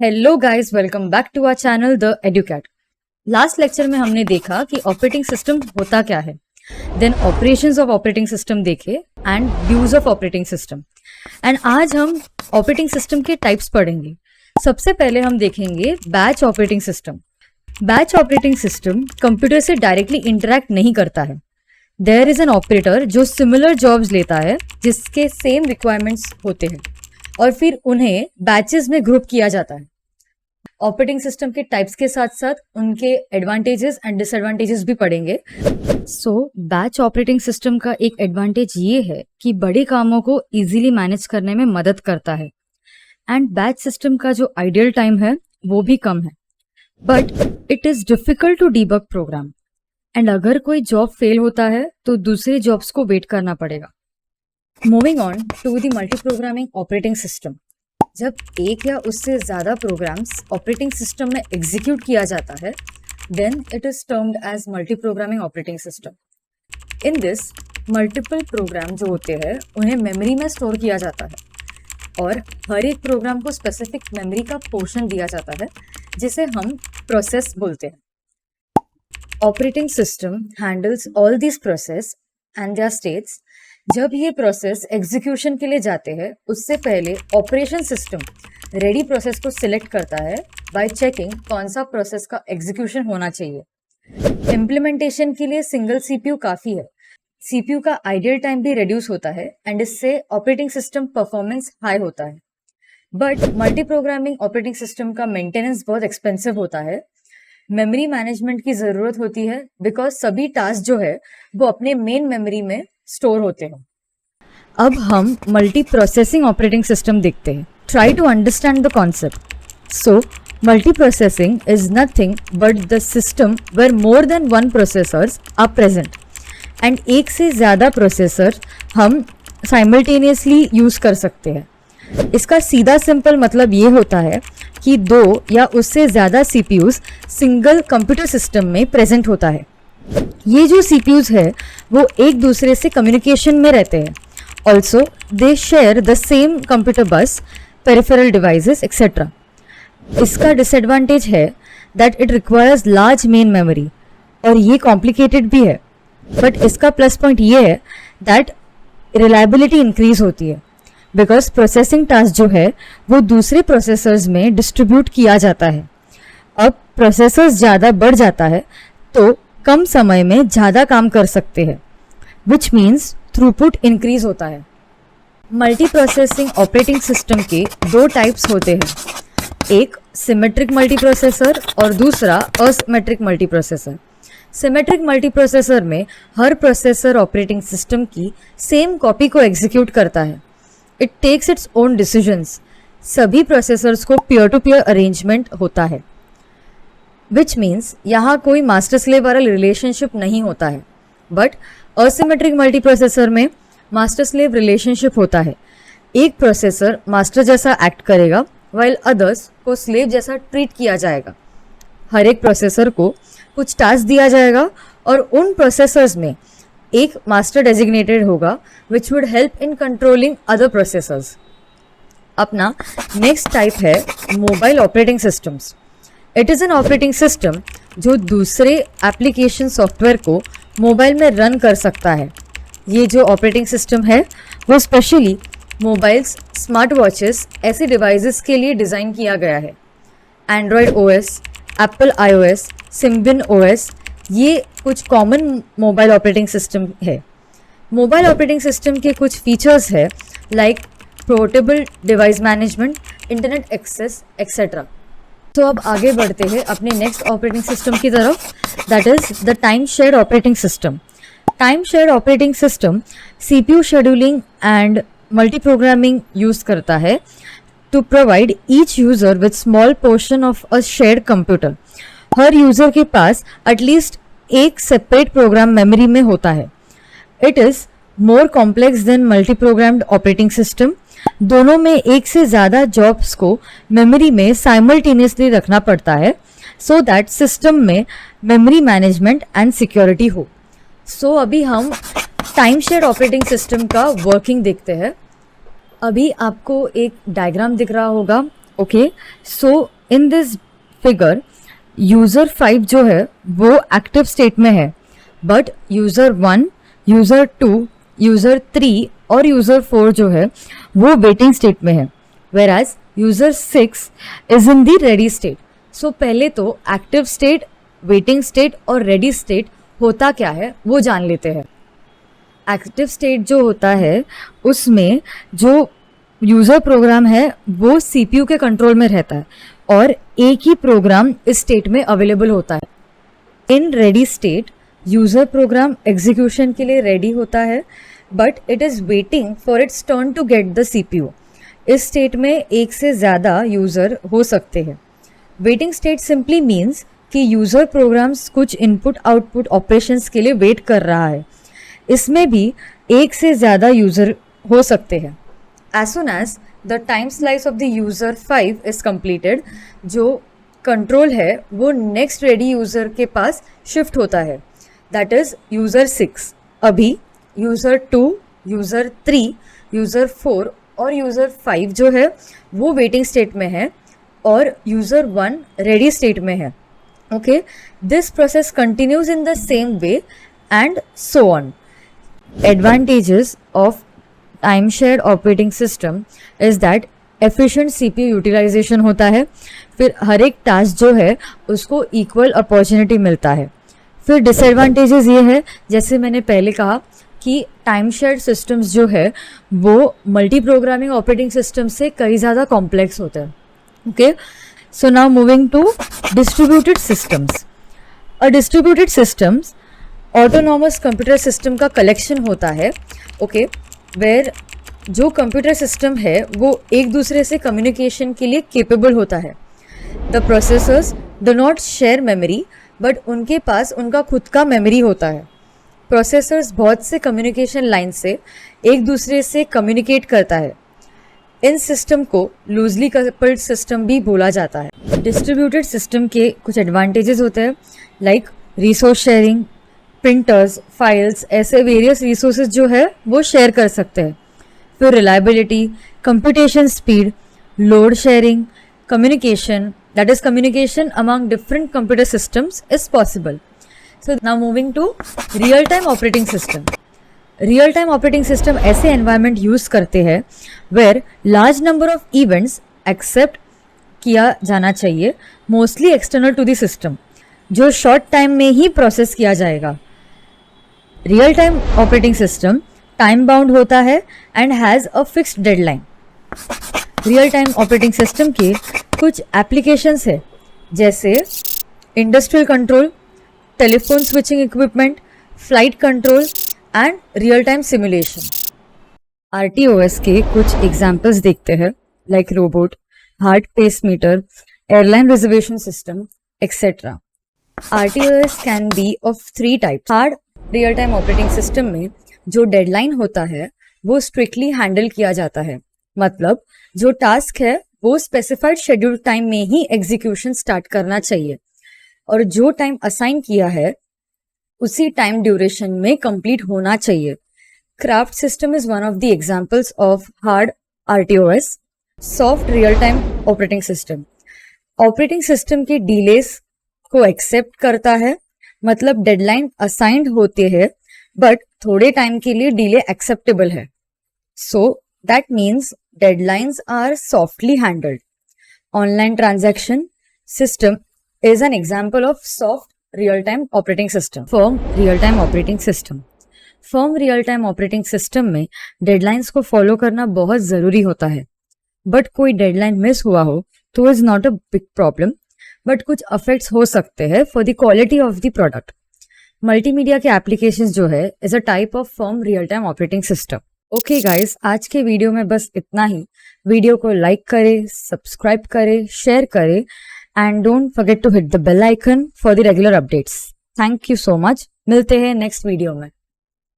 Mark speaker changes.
Speaker 1: Hello guys, welcome back to our channel the educate. Last lecture में हमने देखा कि ऑपरेटिंग सिस्टम होता क्या है, then operations of operating system देखे and use of operating system. And आज हम ऑपरेटिंग सिस्टम के टाइप्स पढ़ेंगे। सबसे पहले हम देखेंगे batch operating system. Batch operating system computer से डायरेक्टली इंटरैक्ट नहीं करता है। देयर इज एन ऑपरेटर जो सिमिलर जॉब्स लेता है जिसके सेम रिक्वायरमेंट्स होते हैं और फिर उन्हें बैचेस में ग्रुप किया जाता है। ऑपरेटिंग सिस्टम के टाइप्स के साथ साथ उनके एडवांटेजेस एंड डिसएडवांटेजेस भी पढ़ेंगे। सो बैच ऑपरेटिंग सिस्टम का एक एडवांटेज ये है कि बड़े कामों को इजीली मैनेज करने में मदद करता है एंड बैच सिस्टम का जो आइडियल टाइम है वो भी कम है, but it is difficult to debug program and अगर कोई जॉब फेल होता है तो दूसरे जॉब्स को वेट करना पड़ेगा। Moving on to the multi programming operating system. जब एक या उससे ज़्यादा प्रोग्राम्स ऑपरेटिंग सिस्टम में एग्जीक्यूट किया जाता है, then it is termed as multi programming operating system. In this multiple program जो होते हैं उन्हें मेमोरी में स्टोर किया जाता है और हर एक प्रोग्राम को स्पेसिफिक मेमोरी का पोर्शन दिया जाता है जिसे हम प्रोसेस बोलते हैं। Operating system handles all this process and their states. जब ये प्रोसेस एग्जीक्यूशन के लिए जाते हैं उससे पहले ऑपरेशन सिस्टम रेडी प्रोसेस को सिलेक्ट करता है बाय चेकिंग कौन सा प्रोसेस का एग्जीक्यूशन होना चाहिए। इम्प्लीमेंटेशन के लिए सिंगल सीपीयू काफ़ी है। सीपीयू का आइडियल टाइम भी रिड्यूस होता है एंड इससे ऑपरेटिंग सिस्टम परफॉर्मेंस हाई होता है। But multi programming operating system का मेंटेनेंस बहुत एक्सपेंसिव होता है। मेमोरी मैनेजमेंट की ज़रूरत होती है बिकॉज सभी टास्क जो है वो अपने मेन मेमोरी में स्टोर होते हैं। अब हम मल्टी प्रोसेसिंग ऑपरेटिंग सिस्टम देखते हैं। Try to understand the concept. So multi processing is nothing but the system where more than one processors are present and एक से ज़्यादा प्रोसेसर हम साइमल्टेनियसली यूज़ कर सकते हैं। इसका सीधा सिंपल मतलब ये होता है कि दो या उससे ज़्यादा सीपीयूज सिंगल कंप्यूटर सिस्टम में प्रेजेंट होता है। ये जो सीपीयूज है वो एक दूसरे से कम्युनिकेशन में रहते हैं। Also they share the same computer बस, पेरिफेरल डिवाइसेस एक्सेट्रा। इसका डिसएडवांटेज है that it requires large main memory और ये कॉम्प्लिकेटेड भी है, बट इसका प्लस पॉइंट ये है दैट रिलायबिलिटी इंक्रीज होती है बिकॉज प्रोसेसिंग टास्क जो है वो दूसरे प्रोसेसर्स में डिस्ट्रीब्यूट किया जाता है। अब प्रोसेसर्स ज़्यादा बढ़ जाता है तो कम समय में ज़्यादा काम कर सकते हैं, विच मीन्स थ्रूपुट इंक्रीज होता है। मल्टी प्रोसेसिंग ऑपरेटिंग सिस्टम के दो टाइप्स होते हैं, एक सिमेट्रिक मल्टी प्रोसेसर और दूसरा asymmetric multi processor. Symmetric multi processor में हर प्रोसेसर ऑपरेटिंग सिस्टम की सेम कॉपी को एग्जीक्यूट करता है। It takes its own decisions. सभी प्रोसेसर्स को पीयर टू पीयर अरेंजमेंट होता है, विच मीन्स यहाँ कोई मास्टर स्लेव वाला रिलेशनशिप नहीं होता है। बट असिमेट्रिक मल्टी प्रोसेसर में मास्टर स्लेव रिलेशनशिप होता है। एक प्रोसेसर मास्टर जैसा एक्ट करेगा वाइल अदर्स को स्लेव जैसा ट्रीट किया जाएगा। हर एक प्रोसेसर को कुछ टास्क दिया जाएगा और उन प्रोसेसर्स में एक मास्टर डेजिग्नेटेड होगा which would help in controlling other processors. अपना नेक्स्ट टाइप है mobile operating systems. It is an operating system जो दूसरे एप्लीकेशन सॉफ्टवेयर को मोबाइल में रन कर सकता है। ये जो ऑपरेटिंग सिस्टम है वो स्पेशली मोबाइल्स, स्मार्ट वॉचेस ऐसे डिवाइसेस के लिए डिज़ाइन किया गया है। Android OS, Apple iOS, Symbian OS ये कुछ कॉमन मोबाइल ऑपरेटिंग सिस्टम है। मोबाइल ऑपरेटिंग सिस्टम के कुछ फीचर्स है like portable device management, internet access etcetera. तो अब आगे बढ़ते हैं अपने नेक्स्ट ऑपरेटिंग सिस्टम की तरफ, that is the time shared operating system. Time shared operating system CPU scheduling and multi programming use करता है to provide each user with small portion of a shared computer. हर user के पास at least एक separate program memory में होता है। It is more complex than multi programmed operating system. दोनों में एक से ज़्यादा जॉब्स को मेमोरी में साइमल्टेनियसली रखना पड़ता है सो दैट सिस्टम में मेमोरी मैनेजमेंट एंड सिक्योरिटी हो। सो अभी हम टाइम शेयर ऑपरेटिंग सिस्टम का वर्किंग देखते हैं। अभी आपको एक डायग्राम दिख रहा होगा okay, so in this figure user 5 जो है वो एक्टिव स्टेट में है, बट यूजर 1, यूजर 2, यूजर 3 और यूजर 4 जो है वो वेटिंग स्टेट में है, whereas user 6 is in the ready state. So पहले तो एक्टिव स्टेट, वेटिंग स्टेट और रेडी स्टेट होता क्या है वो जान लेते हैं. एक्टिव स्टेट जो होता है उसमें जो यूज़र प्रोग्राम है वो सीपीयू के कंट्रोल में रहता है और एक ही प्रोग्राम इस स्टेट में अवेलेबल होता है. In ready state user program execution के लिए रेडी होता है, but it is waiting for its turn to get the CPU. इस स्टेट में एक से ज़्यादा यूज़र हो सकते हैं. वेटिंग स्टेट सिंपली मीन्स कि यूज़र प्रोग्राम्स कुछ इनपुट आउटपुट ऑपरेशंस के लिए वेट कर रहा है. इसमें भी एक से ज़्यादा यूज़र हो सकते हैं. As soon as the time slice of the user 5 is completed, जो कंट्रोल है वो नेक्स्ट रेडी यूज़र के पास शिफ्ट होता है, दैट इज़ यूज़र 6. अभी यूज़र 2, यूज़र 3, यूज़र 4 और यूज़र 5 जो है वो वेटिंग स्टेट में है और यूज़र 1 रेडी स्टेट में है. Okay, this process continues in the same way and so on. Advantages of time shared operating system is that efficient CPU utilisation होता है. फिर हर एक टास्क जो है उसको इक्वल अपॉर्चुनिटी मिलता है. फिर डिसएडवांटेजेस ये है, जैसे मैंने पहले कहा कि टाइम शेयर्ड सिस्टम्स जो है वो मल्टी प्रोग्रामिंग ऑपरेटिंग सिस्टम से कई ज़्यादा कॉम्प्लेक्स होते हैं. Okay, so now moving to distributed systems. A distributed systems autonomous computer system का कलेक्शन होता है. ओके, वेयर जो कंप्यूटर सिस्टम है वो एक दूसरे से कम्युनिकेशन के लिए केपेबल होता है. The processors do not share memory, but उनके पास उनका खुद का मेमोरी होता है. प्रोसेसर्स बहुत से कम्युनिकेशन लाइन से एक दूसरे से कम्युनिकेट करता है. इन सिस्टम को लूजली कपल्ड सिस्टम भी बोला जाता है. डिस्ट्रीब्यूटेड सिस्टम के कुछ एडवांटेजेस होते हैं, like resource sharing, printers, files, ऐसे वेरियस रिसोर्सेज जो है वो शेयर कर सकते हैं. फिर reliability, computation speed, load sharing, communication, that is communication among different computer systems is possible. So now moving to real time operating system. Real time operating system ऐसे environment use करते हैं where large number of events accept किया जाना चाहिए, mostly external to the system, जो short time में ही process किया जाएगा. Real time operating system time bound होता है and has a fixed deadline. Real time operating system के कुछ एप्लीकेशंस है, जैसे industrial control, telephone switching equipment, flight control and real time simulation. RTOS के कुछ एग्जाम्पल्स देखते हैं, like robot, heart pace meter, airline reservation system etcetera. RTOS can be of 3 types. Hard real time operating system में जो deadline होता है वो strictly handle किया जाता है, मतलब जो टास्क है वो स्पेसिफाइड शेड्यूल टाइम में ही एग्जीक्यूशन स्टार्ट करना चाहिए और जो टाइम असाइन किया है उसी टाइम ड्यूरेशन में कंप्लीट होना चाहिए. Craft system is one of the examples of hard RTOS. Soft real time operating system operating system के डिलेस को एक्सेप्ट करता है, मतलब डेडलाइन असाइंड होते हैं बट थोड़े टाइम के लिए डिले एक्सेप्टेबल है. So that means deadlines are softly handled. Online transaction system is an example of soft real-time operating system. Firm real-time operating system. Firm real-time operating system में deadlines को follow करना बहुत ज़रूरी होता है, but कोई deadline miss हुआ हो तो is not a big problem, but कुछ effects हो सकते हैं for the quality of the product. Multimedia के applications जो है is a type of firm real-time operating system. Okay guys, आज के वीडियो में बस इतना ही. वीडियो को लाइक करें, सब्सक्राइब करें, शेयर करें and don't forget to hit the bell icon for the regular updates. Thank you so much. मिलते हैं नेक्स्ट वीडियो में.